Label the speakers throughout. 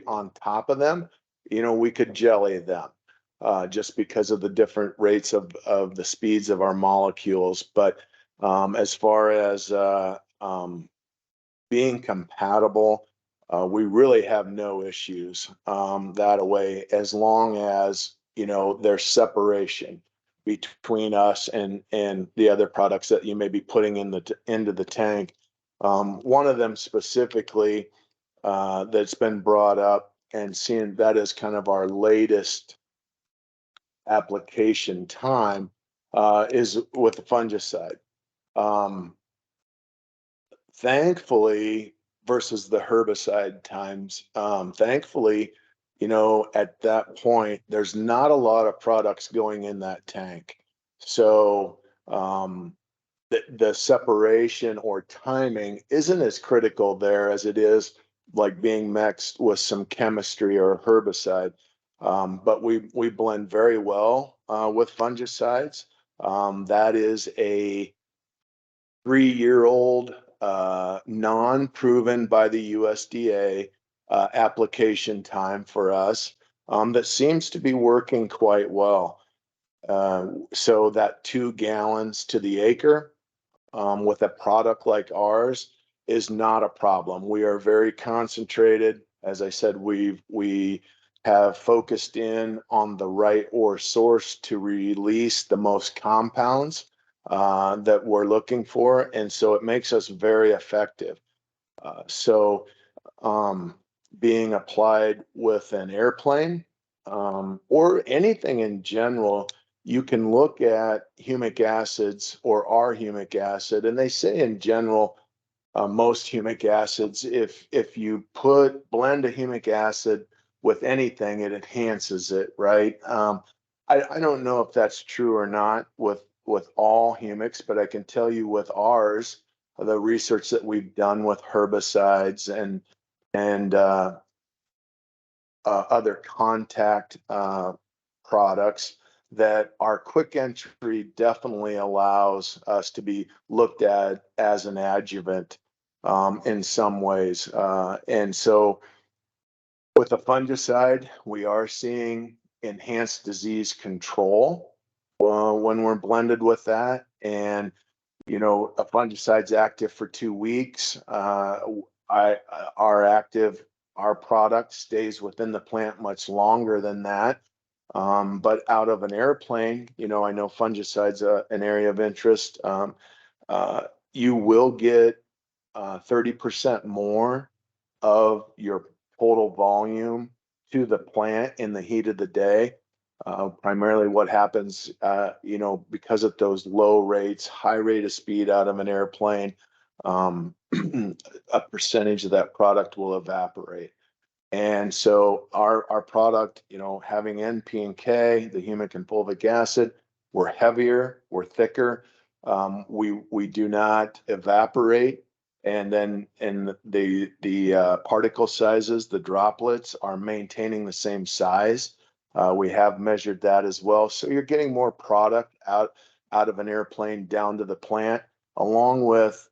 Speaker 1: on top of them, we could jelly them just because of the different rates of the speeds of our molecules. But as far as being compatible, we really have no issues that way, as long as there's separation between us and the other products that you may be putting into the tank. One of them specifically that's been brought up and seeing that is kind of our latest application time is with the fungicide. Thankfully, versus the herbicide times, thankfully, at that point, there's not a lot of products going in that tank. So the separation or timing isn't as critical there as it is like being mixed with some chemistry or herbicide. But we blend very well with fungicides. That is a 3-year-old non-proven by the USDA application time for us that seems to be working quite well. So that 2 gallons to the acre with a product like ours is not a problem. We are very concentrated. As I said, we have focused in on the right ore source to release the most compounds that we're looking for, and so it makes us very effective. So being applied with an airplane or anything in general, you can look at humic acids or our humic acid, and they say in general, most humic acids, if you blend a humic acid with anything, it enhances it, right? I don't know if that's true or not with all humics, but I can tell you with ours, the research that we've done with herbicides and other contact products, that our quick entry definitely allows us to be looked at as an adjuvant in some ways. And so with a fungicide, we are seeing enhanced disease control when we're blended with that. And, a fungicide's active for 2 weeks. Our product stays within the plant much longer than that. But out of an airplane, I know fungicide's an area of interest. You will get 30% more of your total volume to the plant in the heat of the day. Primarily what happens, because of those low rates, high rate of speed out of an airplane, a percentage of that product will evaporate. And so our product, having N, P, and K, the humic and fulvic acid, we're heavier, we're thicker. We do not evaporate. And then the particle sizes, the droplets, are maintaining the same size. We have measured that as well. So you're getting more product out of an airplane down to the plant, along with,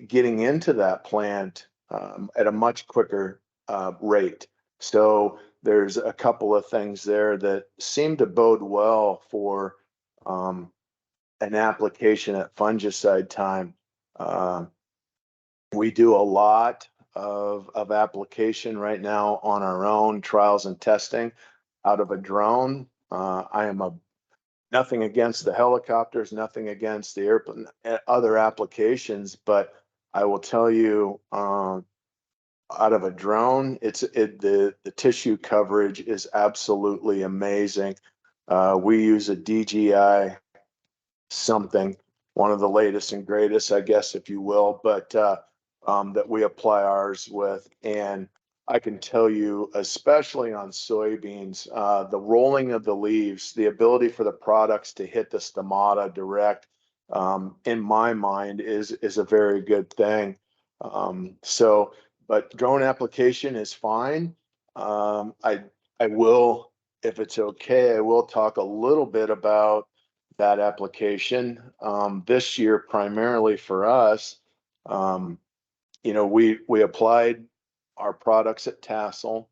Speaker 1: getting into that plant at a much quicker rate. So there's a couple of things there that seem to bode well for an application at fungicide time. We do a lot of application right now on our own trials and testing out of a drone. I am nothing against the helicopters, nothing against the airplane, other applications, but I will tell you, out of a drone, the tissue coverage is absolutely amazing. We use a DJI something, one of the latest and greatest, I guess, if you will, but that we apply ours with. And I can tell you, especially on soybeans, the rolling of the leaves, the ability for the products to hit the stomata direct, in my mind, is a very good thing. But drone application is fine. I will, if it's okay, I will talk a little bit about that application. This year, primarily for us, we applied our products at Tassel.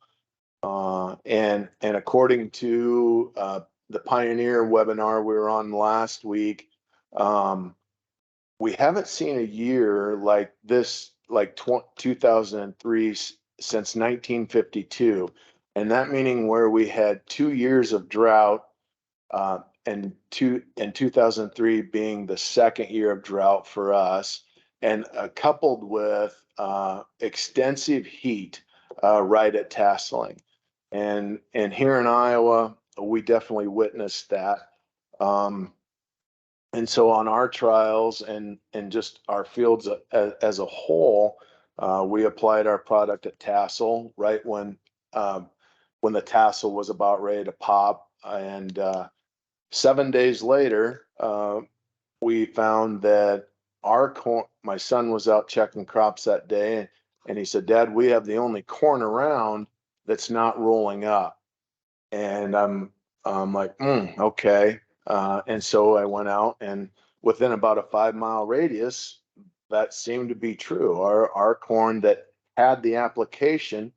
Speaker 1: And according to the Pioneer webinar we were on last week, we haven't seen a year like this, like 2003 since 1952. And that meaning where we had 2 years of drought, and 2003 being the second year of drought for us, and coupled with extensive heat right at tasseling. And here in Iowa, we definitely witnessed that. Um, and so on our trials and just our fields as a whole, we applied our product at tassel right when the tassel was about ready to pop. And 7 days later, we found that our corn, my son was out checking crops that day, and he said, "Dad, we have the only corn around that's not rolling up." And I'm like, okay. And so I went out, and within about a 5 mile radius, that seemed to be true. Our corn that had the application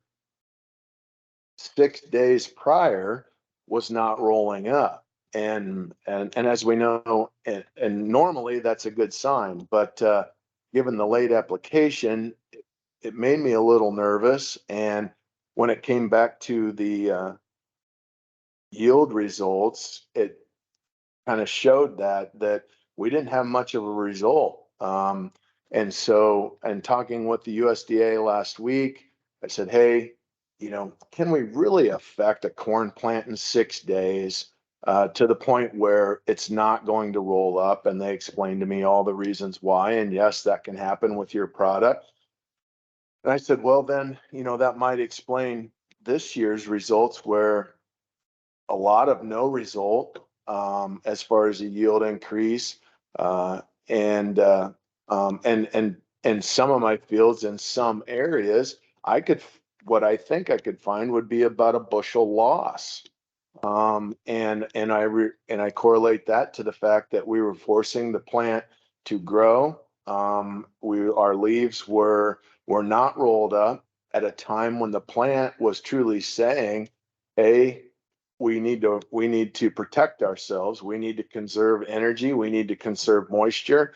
Speaker 1: 6 days prior was not rolling up. And as we know, and normally that's a good sign, but given the late application, it made me a little nervous. And when it came back to the yield results, it kind of showed that we didn't have much of a result. And so, and talking with the USDA last week, I said, hey, can we really affect a corn plant in 6 days to the point where it's not going to roll up? And they explained to me all the reasons why. And yes, that can happen with your product. And I said, well, then, that might explain this year's results where a lot of no result as far as a yield increase, uh, and and some of my fields in some areas, I could what I think I could find would be about a bushel loss. And I correlate that to the fact that we were forcing the plant to grow. Our leaves were not rolled up at a time when the plant was truly saying, "Hey, we need to protect ourselves. We need to conserve energy. We need to conserve moisture."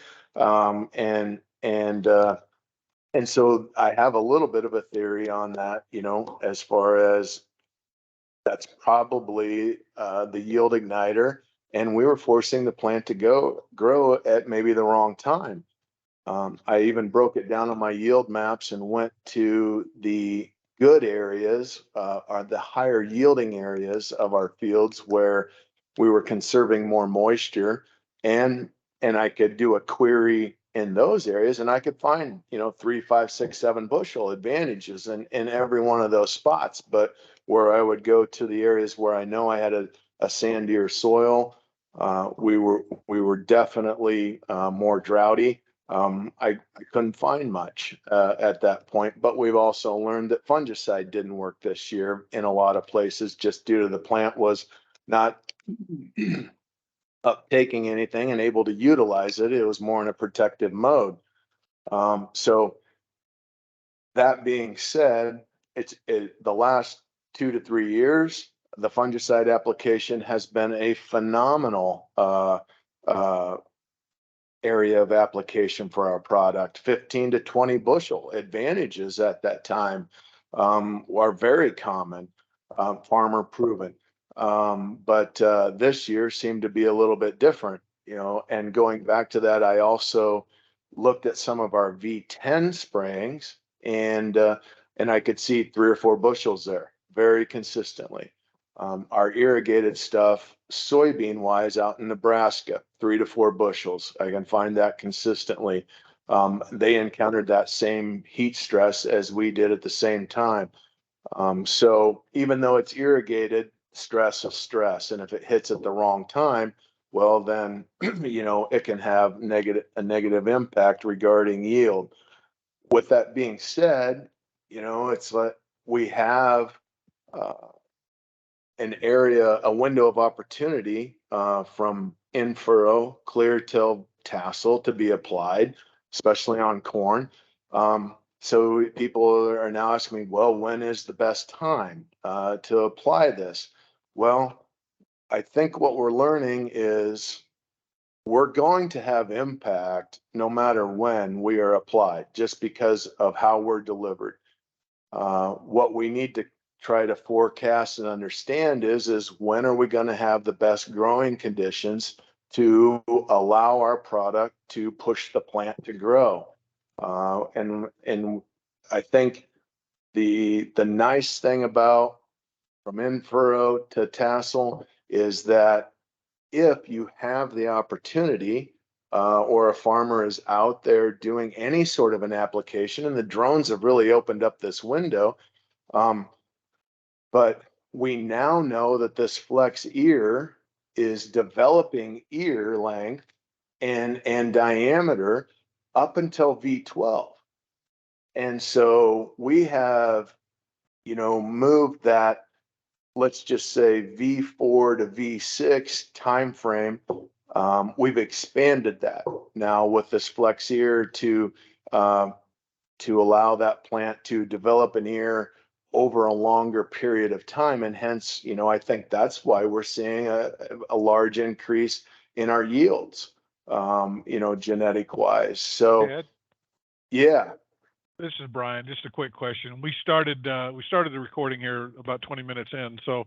Speaker 1: And so I have a little bit of a theory on that, as far as that's probably the yield igniter, and we were forcing the plant to grow at maybe the wrong time. I even broke it down on my yield maps and went to the good areas, are the higher yielding areas of our fields where we were conserving more moisture, and I could do a query in those areas, and I could find 3, 5, 6, 7 bushel advantages in every one of those spots. But where I would go to the areas where I know I had a sandier soil, we were definitely more droughty. I couldn't find much at that point, but we've also learned that fungicide didn't work this year in a lot of places just due to the plant was not uptaking anything and able to utilize it. It was more in a protective mode. So that being said, the last 2 to 3 years, the fungicide application has been a phenomenal uh, area of application for our product. 15 to 20 bushel advantages at that time are very common, farmer proven. But this year seemed to be a little bit different, and going back to that, I also looked at some of our V10 sprayings, and I could see 3 or 4 bushels there very consistently. Our irrigated stuff, soybean wise, out in Nebraska, 3 to 4 bushels. I can find that consistently. They encountered that same heat stress as we did at the same time. So even though it's irrigated, stress is stress. And if it hits at the wrong time, well, then, it can have a negative impact regarding yield. With that being said, it's like we have uh, an area, a window of opportunity from in-furrow, clear till tassel to be applied, especially on corn. So people are now asking me, well, when is the best time to apply this? Well, I think what we're learning is we're going to have impact no matter when we are applied, just because of how we're delivered. What we need to try to forecast and understand is when are we going to have the best growing conditions to allow our product to push the plant to grow. And I think the nice thing about from in-furrow to tassel is that if you have the opportunity or a farmer is out there doing any sort of an application, and the drones have really opened up this window, but we now know that this flex ear is developing ear length and diameter up until V12. And so we have, moved that, let's just say V4 to V6 timeframe. We've expanded that now with this flex ear to allow that plant to develop an ear over a longer period of time. And hence, I think that's why we're seeing a large increase in our yields, genetic wise. So,
Speaker 2: Ed,
Speaker 1: yeah.
Speaker 2: this is Brian. Just a quick question. We started the recording here about 20 minutes in, so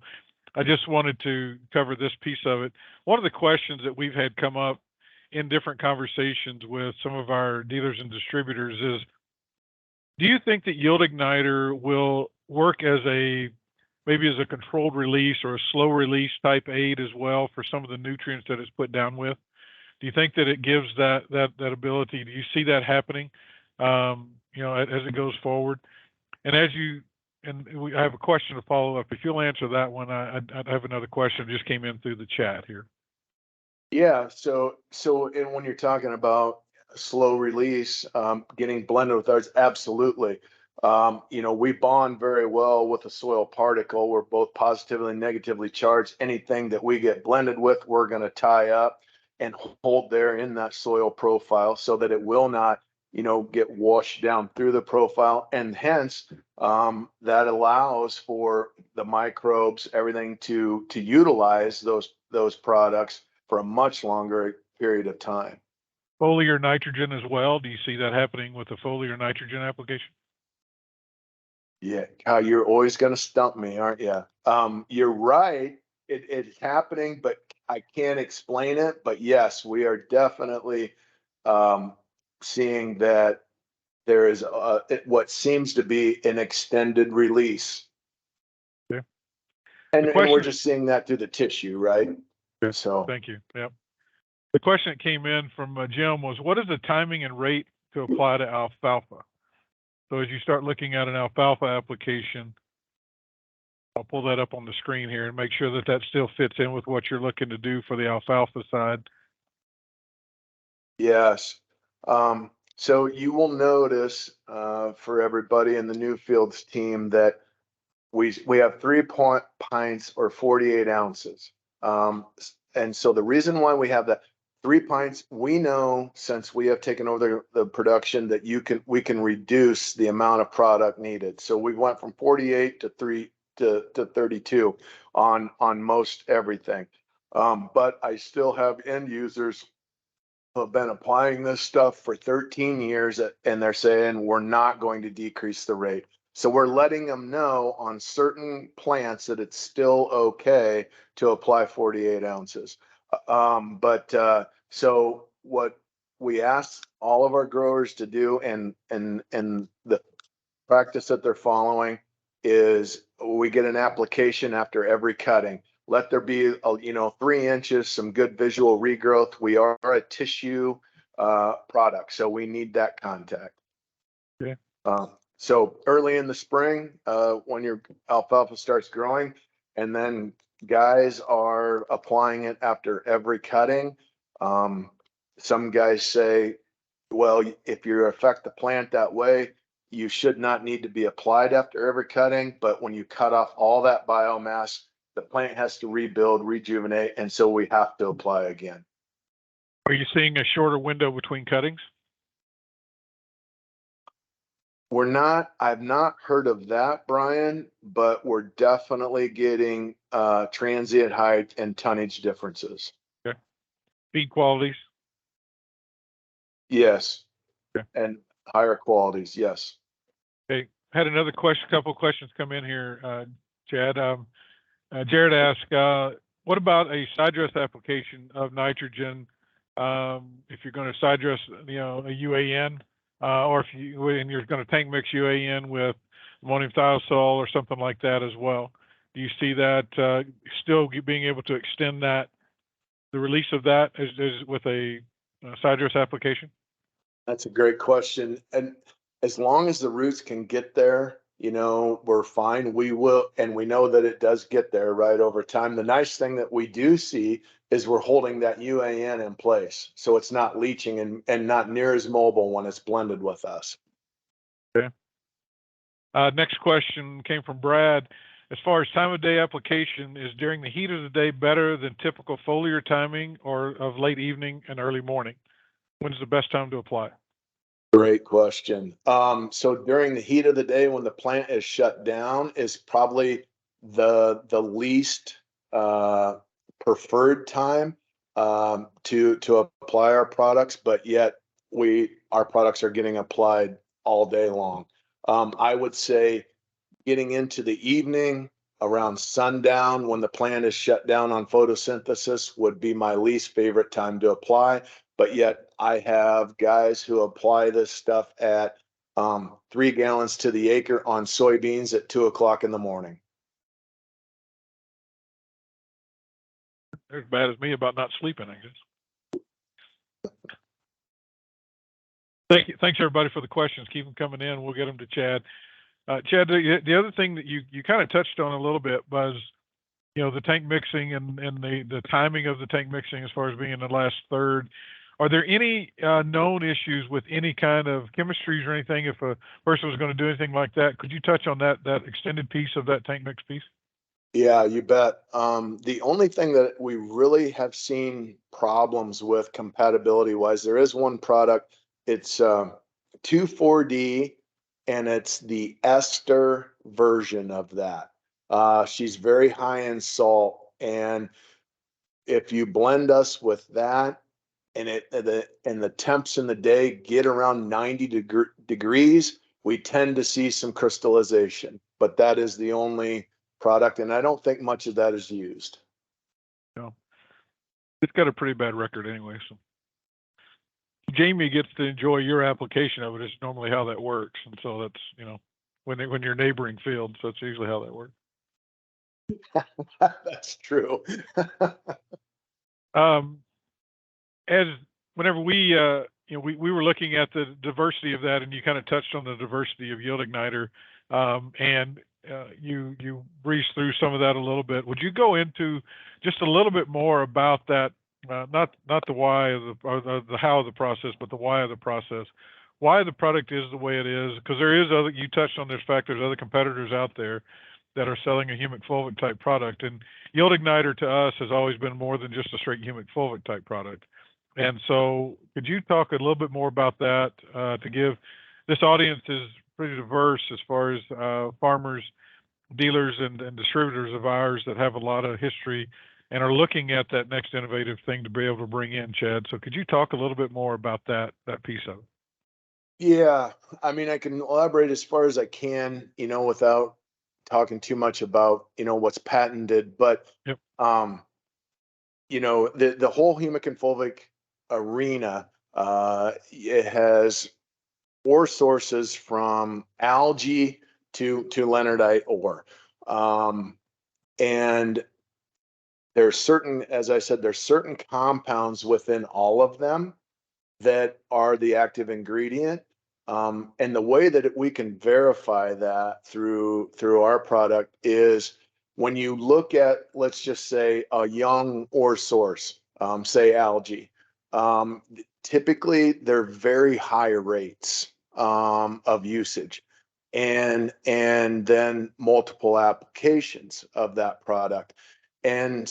Speaker 2: I just wanted to cover this piece of it. One of the questions that we've had come up in different conversations with some of our dealers and distributors is, do you think that Yield Igniter will work as maybe as a controlled release or a slow release type aid as well for some of the nutrients that it's put down with? Do you think that it gives that ability? Do you see that happening, as it goes forward? And I have a question to follow up. If you'll answer that one, I'd have another question that just came in through the chat here.
Speaker 1: Yeah. And when you're talking about slow release, getting blended with ours, absolutely. We bond very well with a soil particle. We're both positively and negatively charged. Anything that we get blended with, we're going to tie up and hold there in that soil profile so that it will not, get washed down through the profile. And hence, that allows for the microbes, everything to utilize those products for a much longer period of time.
Speaker 2: Foliar nitrogen as well. Do you see that happening with the foliar nitrogen application?
Speaker 1: Yeah, Kyle, you're always going to stump me, aren't you? You're right. It's happening, but I can't explain it. But yes, we are definitely seeing that there is what seems to be an extended release.
Speaker 2: Okay.
Speaker 1: And we're just seeing that through the tissue, right?
Speaker 2: Okay.
Speaker 1: So
Speaker 2: thank you. Yep. The question that came in from Jim was, what is the timing and rate to apply to alfalfa? So as you start looking at an alfalfa application, I'll pull that up on the screen here and make sure that that still fits in with what you're looking to do for the alfalfa side.
Speaker 1: yes. So you will notice for everybody in the New Fields team that we have 3 pints or 48 ounces. And so the reason why we have that 3 pints, we know since we have taken over the production that we can reduce the amount of product needed. So we went from 48 to 32 on most everything. But I still have end users who have been applying this stuff for 13 years and they're saying we're not going to decrease the rate. So we're letting them know on certain plants that it's still okay to apply 48 ounces. So what we ask all of our growers to do and the practice that they're following is we get an application after every cutting. Let there be, 3 inches, some good visual regrowth. We are a tissue product, so we need that contact.
Speaker 2: Okay.
Speaker 1: So early in the spring, when your alfalfa starts growing, and then guys are applying it after every cutting. Some guys say, well, if you affect the plant that way, you should not need to be applied after every cutting. But when you cut off all that biomass, the plant has to rebuild, rejuvenate, and so we have to apply again.
Speaker 2: Are you seeing a shorter window between cuttings?
Speaker 1: I've not heard of that, Brian, but we're definitely getting transient height and tonnage differences.
Speaker 2: Okay. Feed qualities.
Speaker 1: Yes.
Speaker 2: Okay.
Speaker 1: And higher qualities, yes.
Speaker 2: Okay. Had another question, couple of questions come in here, Chad. Jared asked, what about a side dress application of nitrogen? If you're going to side dress, a UAN, or if you're going to tank mix UAN with ammonium thiosol or something like that as well. Do you see that still being able to extend the release of that as with a side dress application?
Speaker 1: That's a great question. And as long as the roots can get there, we're fine. We will, and we know that it does get there right over time. The nice thing that we do see is we're holding that UAN in place. So it's not leaching and not near as mobile when it's blended with us.
Speaker 2: Okay. Next question came from Brad. As far as time of day application, is during the heat of the day better than typical foliar timing or of late evening and early morning? When's the best time to apply?
Speaker 1: Great question. So during the heat of the day when the plant is shut down is probably the least preferred time to apply our products, but yet our products are getting applied all day long. I would say getting into the evening around sundown when the plant is shut down on photosynthesis would be my least favorite time to apply. But yet I have guys who apply this stuff at 3 gallons to the acre on soybeans at 2 o'clock in the morning.
Speaker 2: They're as bad as me about not sleeping, I guess. Thank you. Thanks everybody for the questions. Keep them coming in. We'll get them to Chad. Chad, the other thing that you kind of touched on a little bit was, the tank mixing and the timing of the tank mixing as far as being in the last third. Are there any known issues with any kind of chemistries or anything if a person was going to do anything like that? Could you touch on that extended piece of that tank mix piece?
Speaker 1: Yeah, you bet. The only thing that we really have seen problems with compatibility wise, there is one product. It's 2,4-D, and it's the ester version of that. She's very high in salt, and if you blend us with that, and the temps in the day get around 90 degrees, we tend to see some crystallization. But that is the only product, and I don't think much of that is used.
Speaker 2: No, it's got a pretty bad record anyway. So Jamie gets to enjoy your application of it. It's normally how that works, and so that's when you're neighboring fields. So that's usually how that works.
Speaker 1: That's true.
Speaker 2: As whenever we were looking at the diversity of that, and you kind of touched on the diversity of yield igniter, and you breezed through some of that a little bit. Would you go into just a little bit more about that? Not the why of the how of the process, but the why of the process. Why the product is the way it is, because you touched on this fact, there's other competitors out there that are selling a humic fulvic type product, and yield igniter to us has always been more than just a straight humic fulvic type product. And so could you talk a little bit more about that to give this audience is pretty diverse as far as farmers, dealers, and distributors of ours that have a lot of history and are looking at that next innovative thing to be able to bring in, Chad. So could you talk a little bit more about that piece of it?
Speaker 1: Yeah, I mean, I can elaborate as far as I can, without talking too much about, what's patented, but
Speaker 2: Yep.
Speaker 1: The whole humic and fulvic arena, it has ore sources from algae to leonardite ore. And there's certain, as I said, there's certain compounds within all of them that are the active ingredient. And the way that we can verify that through our product is when you look at, let's just say, a young ore source, say algae. Typically, they're very high rates of usage, and then multiple applications of that product. And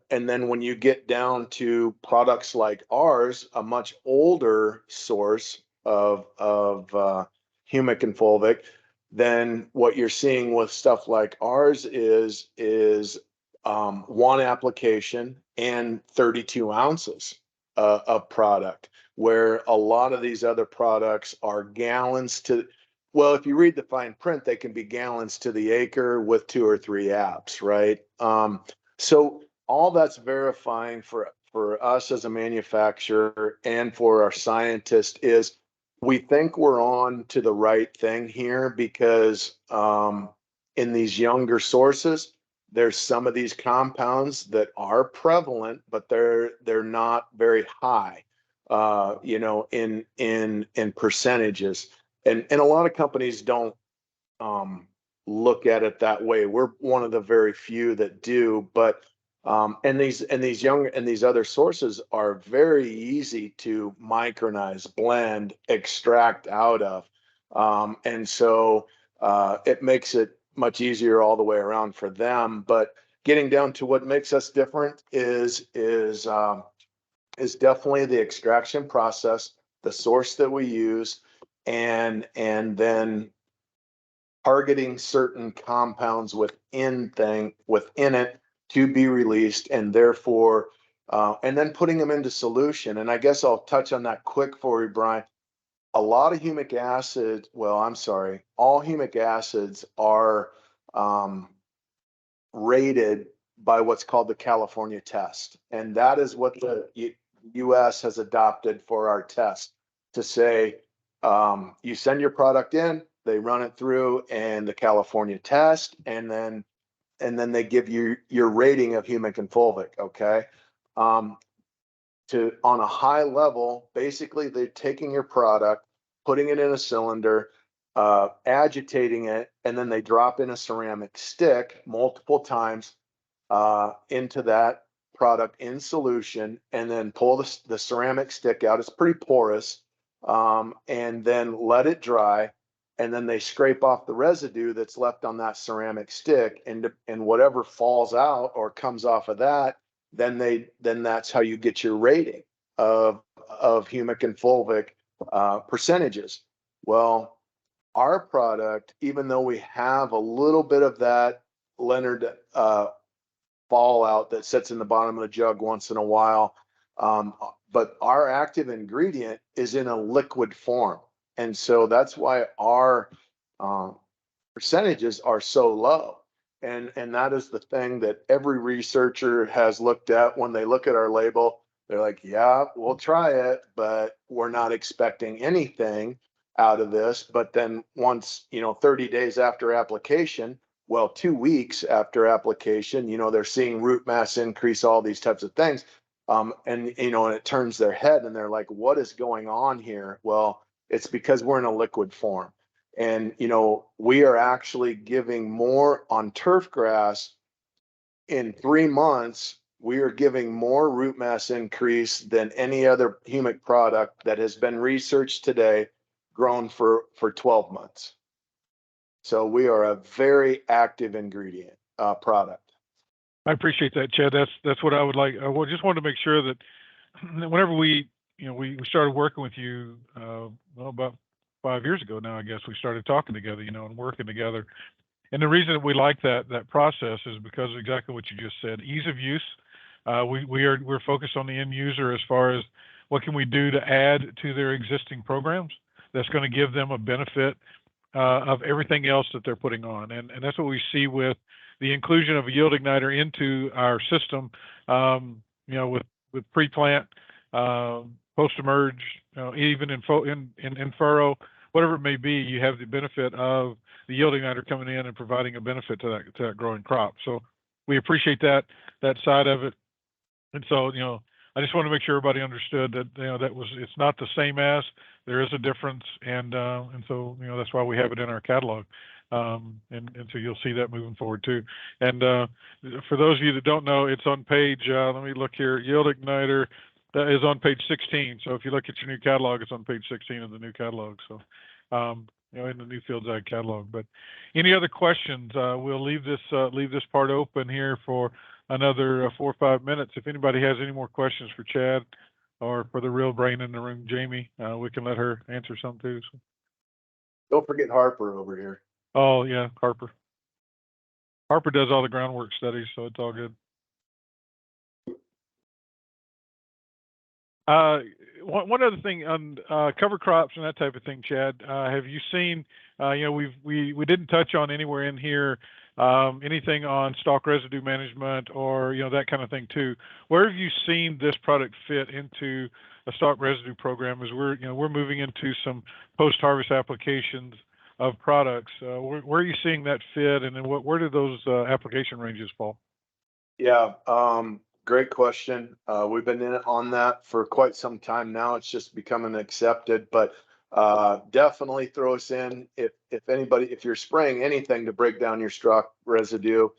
Speaker 1: then when you get down to products like ours, a much older source of humic and fulvic, then what you're seeing with stuff like ours is one application and 32 ounces of product, where a lot of these other products are gallons to, well, if you read the fine print, they can be gallons to the acre with 2 or 3 apps, right? So all that's verifying for us as a manufacturer and for our scientists is we think we're on to the right thing here because in these younger sources, there's some of these compounds that are prevalent, but they're not very high, in percentages. And a lot of companies don't um, look at it that way. We're one of the very few that do, but and these other sources are very easy to micronize, blend, extract out of, and so it makes it much easier all the way around for them. But getting down to what makes us different is definitely the extraction process, the source that we use, and then targeting certain compounds within it to be released, and therefore and then putting them into solution. And I guess I'll touch on that quick for you, Brian. A lot of humic acid, well, I'm sorry, all humic acids are um, rated by what's called the California test. And that is what the US has adopted for our test to say, you send your product in, they run it through and the California test, and then they give you your rating of humic and fulvic. Okay. Um, to on a high level, basically they're taking your product, putting it in a cylinder, agitating it, and then they drop in a ceramic stick multiple times into that product in solution, and then pull the ceramic stick out. It's pretty porous, and then let it dry. And then they scrape off the residue that's left on that ceramic stick, and whatever falls out or comes off of that, then that's how you get your rating of humic and fulvic percentages. Well, our product, even though we have a little bit of that Leonard fallout that sits in the bottom of the jug once in a while, but our active ingredient is in a liquid form, and so that's why our um, percentages are so low. And that is the thing that every researcher has looked at when they look at our label. They're like, yeah, we'll try it, but we're not expecting anything out of this. But then once, 30 days after application, well, 2 weeks after application, they're seeing root mass increase, all these types of things. And it turns their head and they're like, what is going on here? Well, it's because we're in a liquid form. And, we are actually giving more on turf grass in 3 months. We are giving more root mass increase than any other humic product that has been researched today, grown for 12 months. So we are a very active ingredient product.
Speaker 2: I appreciate that, Chad. That's what I would like. Just wanted to make sure that whenever we started working with you, about 5 years ago now, I guess we started talking together, and working together. And the reason that we like that process is because of exactly what you just said: ease of use. We're focused on the end user as far as what can we do to add to their existing programs that's going to give them a benefit of everything else that they're putting on, and that's what we see with the inclusion of a yield igniter into our system. With pre-plant, post-emerge, even in furrow, whatever it may be, you have the benefit of the yield igniter coming in and providing a benefit to that growing crop. So we appreciate that side of it. And so, I just want to make sure everybody understood that, it's not the same as, there is a difference. And so, that's why we have it in our catalog. And so you'll see that moving forward too. And for those of you that don't know, it's on page, let me look here, yield igniter, that is on page 16. So if you look at your new catalog, it's on page 16 of the new catalog. So, in the new Fields Ag catalog. But any other questions? We'll leave this part open here for another 4 or 5 minutes. If anybody has any more questions for Chad or for the real brain in the room, Jamie, we can let her answer some too. So.
Speaker 1: Don't forget Harper over here.
Speaker 2: Oh yeah, Harper. Harper does all the groundwork studies, so it's all good. One other thing on cover crops and that type of thing, Chad. Have you seen? We didn't touch on anywhere in here anything on stalk residue management or that kind of thing too. Where have you seen this product fit into a stalk residue program? As we're moving into some post harvest applications of products. Where are you seeing that fit, and then where do those application ranges fall?
Speaker 1: Yeah, great question. We've been on that for quite some time now. It's just becoming accepted, but definitely throw us in if you're spraying anything to break down your stalk residue,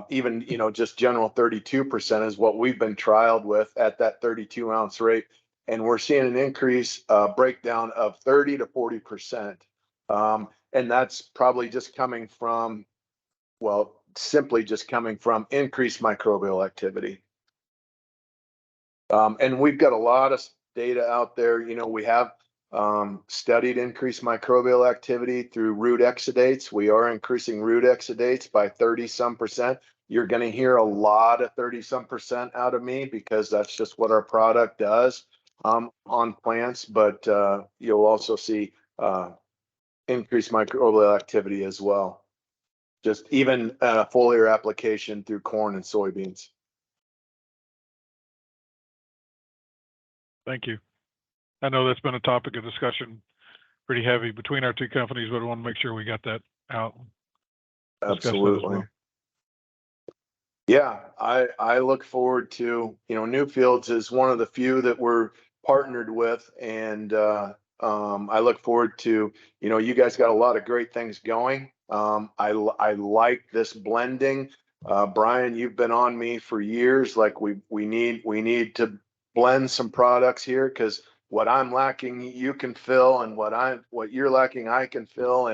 Speaker 1: even just general 32% is what we've been trialed with at that 32-ounce rate, and we're seeing an increase breakdown of 30 to 40%, and that's probably just coming from simply just coming from increased microbial activity. And we've got a lot of data out there. We have studied increased microbial activity through root exudates. We are increasing root exudates by 30-some%. You're going to hear a lot of 30-some% out of me because that's just what our product does on plants. But you'll also see increased microbial activity as well. Just even foliar application through corn and soybeans.
Speaker 2: Thank you. I know that's been a topic of discussion pretty heavy between our two companies, but I want to make sure we got that out.
Speaker 1: Absolutely.
Speaker 2: Well.
Speaker 1: Yeah, I look forward to, Newfields is one of the few that we're partnered with, and I look forward to, you guys got a lot of great things going. I like this blending. Brian, you've been on me for years. Like we need to blend some products here because what I'm lacking, you can fill, and what you're lacking, I can fill.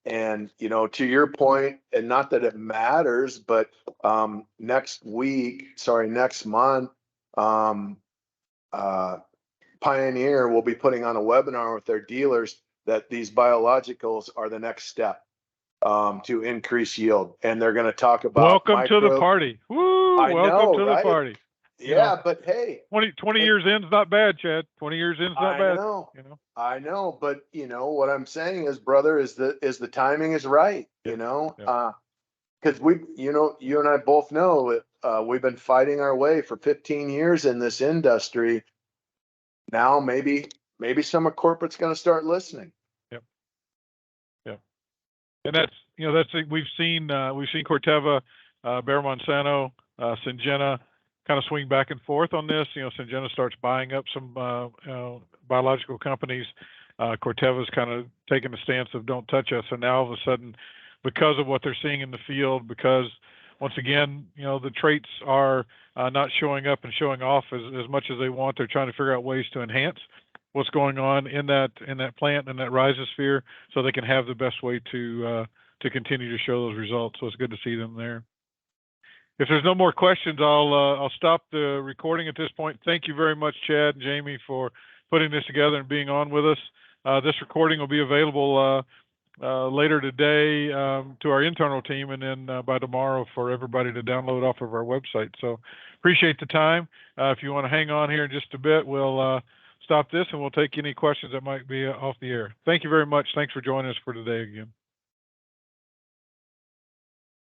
Speaker 1: And to your point, and not that it matters, but next month, Pioneer will be putting on a webinar with their dealers that these biologicals are the next step to increase yield, and they're going to talk about
Speaker 2: welcome to the party. Woo!
Speaker 1: I
Speaker 2: welcome
Speaker 1: know,
Speaker 2: to
Speaker 1: right?
Speaker 2: the party.
Speaker 1: Yeah, but hey,
Speaker 2: 20 years in's not bad, Chad. 20 years in's not bad.
Speaker 1: I know, but what I'm saying is, brother, is the timing is right. Because you and I both know we've been fighting our way for 15 years in this industry. Now maybe some of corporate's going to start listening.
Speaker 2: Yep. And that's we've seen Corteva, Bayer Monsanto, Syngenta kind of swing back and forth on this. Syngenta starts buying up some biological companies. Corteva's kind of taking the stance of don't touch us. And now all of a sudden, because of what they're seeing in the field, because once again, the traits are not showing up and showing off as much as they want. They're trying to figure out ways to enhance what's going on in that plant and that rhizosphere, so they can have the best way to continue to show those results. So it's good to see them there. If there's no more questions, I'll stop the recording at this point. Thank you very much, Chad and Jamie, for putting this together and being on with us. This recording will be available later today to our internal team, and then by tomorrow for everybody to download off of our website. So appreciate the time. If you want to hang on here in just a bit, we'll stop this and we'll take any questions that might be off the air. Thank you very much. Thanks for joining us for today again.